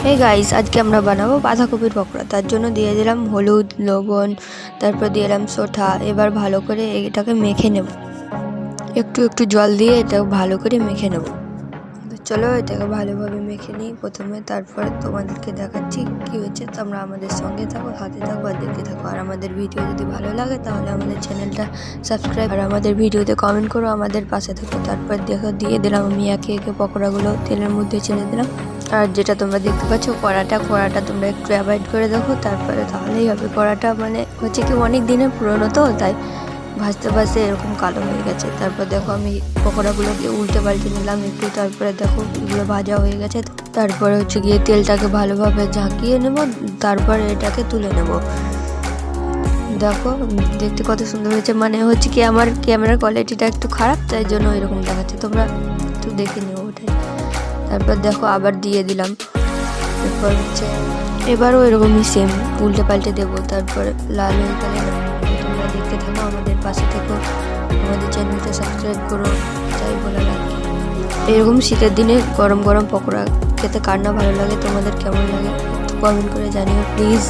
Hey guys, আজকে আমরা বানাবো বাঁধাকপির পকোড়া। তার জন্য দিয়ে দিলাম হলুদ, লবণ, তারপর দিয়ে দিলাম সোঁঠা। এবার ভালো করে এটাকে মেখে নেব। একটু একটু জল দিয়ে এটা ভালো করে মেখে নেব। চলো এটাকে ভালোভাবে মেখে নিই প্রথমে, তারপরে তোমাদেরকে দেখাচ্ছি কি হচ্ছে। তোমরা আমাদের সঙ্গে থাকো, হাতে থাকো আর দেখতে থাকো। আর আমাদের ভিডিও যদি ভালো লাগে তাহলে আমাদের চ্যানেলটা সাবস্ক্রাইব আর আমাদের ভিডিওতে কমেন্ট করো, আমাদের পাশে থাকো। তারপর দেখো দিয়ে দিলাম আমি একে একে পকোড়াগুলো তেলের মধ্যে ছেড়ে দিলাম। আর যেটা তোমরা দেখতে পাচ্ছ কড়াটা তোমরা একটু অ্যাভয়েড করে দেখো, তারপরে তাহলেই হবে। কড়াটা মানে হচ্ছে কি অনেক দিনের পুরনো, তো তাই ভাজতে ভাজতে এরকম কালো হয়ে গেছে। তারপর দেখো আমি পকোড়াগুলোকে উল্টে পাল্টে নিলাম একটু, তারপরে দেখো এগুলো ভাজা হয়ে গেছে। তারপরে হচ্ছে গিয়ে তেলটাকে ভালোভাবে ঝাঁকিয়ে নেব, তারপরে এটাকে তুলে নেব। দেখো দেখতে কত সুন্দর হয়েছে। মানে হচ্ছে কি আমার ক্যামেরার কোয়ালিটিটা একটু খারাপ, তাই জন্য এরকম দেখাচ্ছে, তোমরা একটু দেখে নিও ওটাই। তারপর দেখো আবার দিয়ে দিলাম। তারপর হচ্ছে এবারও এরকমই সেম উল্টে পাল্টে দেবো। তারপর লাল হয়ে গেলে তোমরা দেখতে থাকো, আমাদের পাশে থেকো, আমাদের চ্যানেলটা সাবস্ক্রাইব করো, তাই বলে রাখি। এরকম শীতের দিনে গরম গরম পকোড়া খেতে কার না ভালো লাগে, তোমাদের কেমন লাগে কমেন্ট করে জানিও প্লিজ।